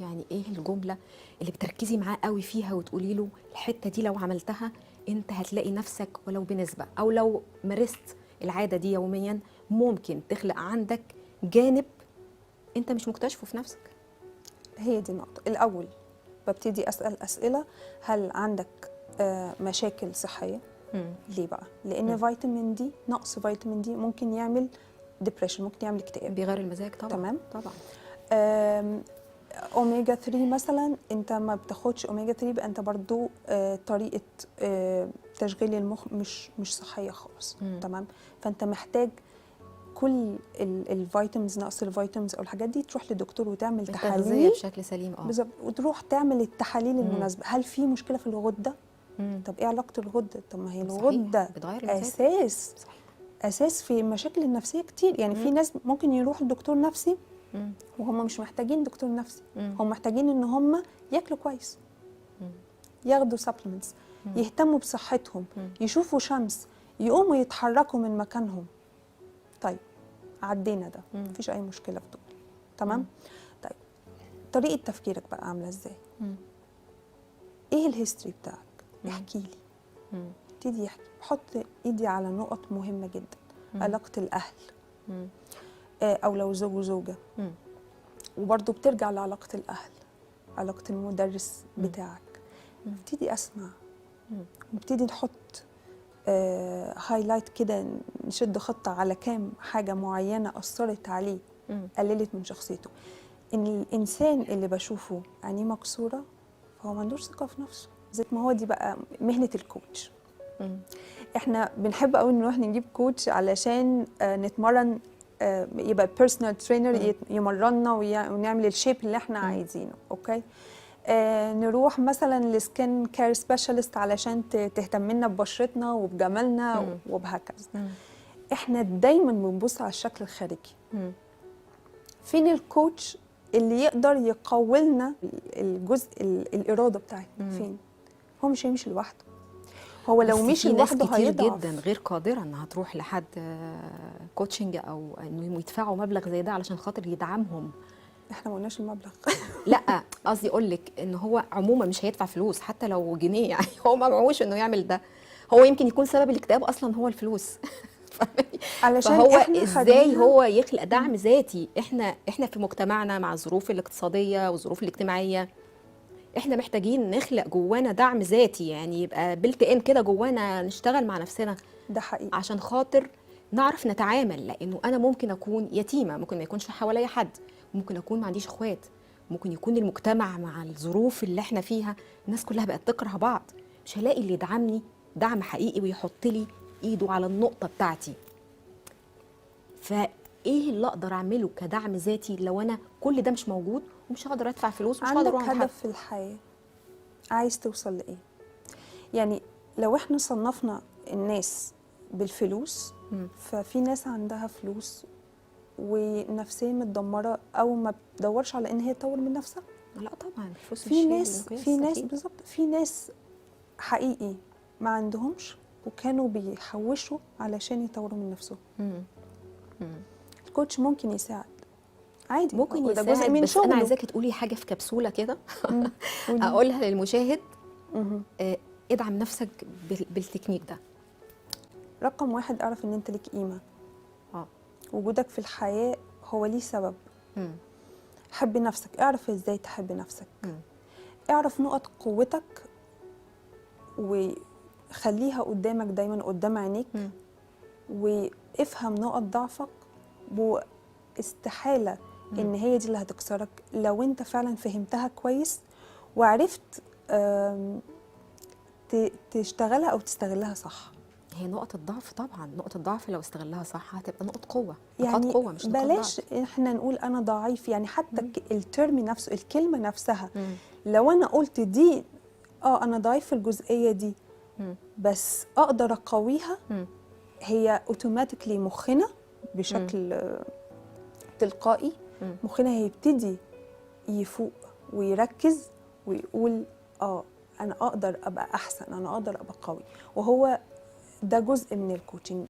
يعني ايه الجمله اللي بتركزي معاه قوي فيها وتقولي له الحته دي لو عملتها انت هتلاقي نفسك ولو بنسبه، او لو مارست العاده دي يوميا ممكن تخلق عندك جانب انت مش مكتشفه في نفسك؟ هي دي النقطة. الأول ببتدي أسأل أسئلة: هل عندك مشاكل صحية؟ ليه بقى؟ لأن فيتامين دي، نقص فيتامين دي ممكن يعمل ديبريشن، ممكن يعمل اكتئاب. بيغير المزاج طبعا. تمام؟ طبعا. اوميجا 3 مثلا، انت ما بتاخدش اوميجا 3 يبقى انت برضو طريقه تشغيل المخ مش صحيه خالص. تمام؟ فانت محتاج كل الفيتامينز، نقص الفيتامينز او الحاجات دي تروح لدكتور وتعمل التغذية تحاليل بشكل سليم. بالظبط، وتروح تعمل التحاليل المناسبه. هل في مشكله في الغده؟ طب ايه علاقه الغده؟ طب ما هي الغده بتغير المزاج. اساس. صحيح. اساس في المشاكل النفسيه كتير. يعني في ناس ممكن يروحوا لدكتور نفسي وهم مش محتاجين دكتور نفسي، هم محتاجين ان هم ياكلوا كويس، ياخدوا سبلمنتس، يهتموا بصحتهم، يشوفوا شمس، يقوموا يتحركوا من مكانهم. طيب عدينا ده، مفيش اي مشكله في دول. تمام؟ طيب طريقه تفكيرك بقى عامله ازاي؟ ايه الهيستوري بتاعك؟ احكي لي. ابتدي يحكي، حط ايدي على نقط مهمه جدا. علاقه الاهل، او لو زوج وزوجه، وبرضه بترجع لعلاقه الاهل، علاقه المدرس بتاعك. ابتدي اسمع، ونبتدي نحط هايلايت كده، نشد خطه على كام حاجه معينه اثرت عليه، قللت من شخصيته. ان الانسان اللي بشوفه عينيه مكسوره فهو ما عندوش ثقه في نفسه. زي ما هو دي بقى مهنه الكوتش. احنا بنحب قوي نروح نجيب كوتش علشان نتمرن، يبقى بيرسونال ترينر يمرنا ونعمل الشيب اللي احنا عايزينه. اوكي؟ نروح مثلا لسكين كير سبيشالست علشان تهتم لنا ببشرتنا وبجمالنا وبهكذا. احنا دايما بنبص على الشكل الخارجي. فين الكوتش اللي يقدر يقوي لنا الجزء الاراده بتاعتنا؟ فين؟ هو مش هيمشي لوحده. هو لو مشي لوحده كتير هيضعف جدا غير قادره انها تروح لحد كوتشنج او انه يدفعوا مبلغ زي ده علشان خاطر يدعمهم. احنا ما قلناش المبلغ. لا قصدي اقول لك ان هو عموما مش هيدفع فلوس حتى لو جنيه، يعني هو ما معهوش انه يعمل ده. هو يمكن يكون سبب الاكتئاب اصلا هو الفلوس. علشان فهو احنا ازاي هو يخلق دعم ذاتي؟ احنا في مجتمعنا مع الظروف الاقتصاديه والظروف الاجتماعيه احنا محتاجين نخلق جوانا دعم ذاتي، يعني يبقى بلت ان كده جوانا، نشتغل مع نفسنا. ده حقيقي. عشان خاطر نعرف نتعامل، لانه انا ممكن اكون يتيمه، ممكن ما يكونش حواليا حد، ممكن اكون ما عنديش اخوات، ممكن يكون المجتمع مع الظروف اللي احنا فيها الناس كلها بقت تكره بعض، مش هلاقي اللي يدعمني دعم حقيقي ويحط لي ايده على النقطه بتاعتي. فايه اللي اقدر اعمله كدعم ذاتي لو انا كل ده مش موجود ومش هقدر ادفع فلوس ومش هقدر عندك اعمل حاجه؟ هدف في الحياه، عايز توصل لايه؟ يعني لو احنا صنفنا الناس بالفلوس، ففي ناس عندها فلوس ونفسيا متدمره او ما بتدورش على ان هي تطور من نفسها. لا طبعا الفلوس في مش ناس المقياس في ناس أكيد. بالظبط، في ناس حقيقي ما عندهمش وكانوا بيحوشوا علشان يطوروا من نفسهم. الكوتش ممكن يساعد عادي، ممكن وده يساعد، جزء من بس شغله. انا عايزاكي تقولي حاجه في كبسوله كده اقولها للمشاهد. ادعم نفسك بالتكنيك ده. رقم واحد، اعرف ان انت ليك قيمه. وجودك في الحياه هو ليه سبب. حب نفسك، اعرف ازاي تحب نفسك. اعرف نقط قوتك وخليها قدامك دايما قدام عينيك. وافهم نقط ضعفك، واستحاله ان هي دي اللي هتكسرك لو انت فعلا فهمتها كويس وعرفت تشتغلها او تستغلها صح. هي نقطة ضعف طبعا، نقطة ضعف لو استغلها صح هتبقى نقط قوة. يعني نقاط قوة مش نقاط بلاش ضعف. احنا نقول انا ضعيف، يعني حتى الترم نفسه، الكلمة نفسها، لو انا قلت دي انا ضعيف في الجزئية دي بس اقدر اقويها، هي اوتوماتيكلي مخنا بشكل تلقائي مخنا هيبتدي يفوق ويركز ويقول انا اقدر ابقى احسن، انا اقدر ابقى قوي. وهو ده جزء من الكوتشنج.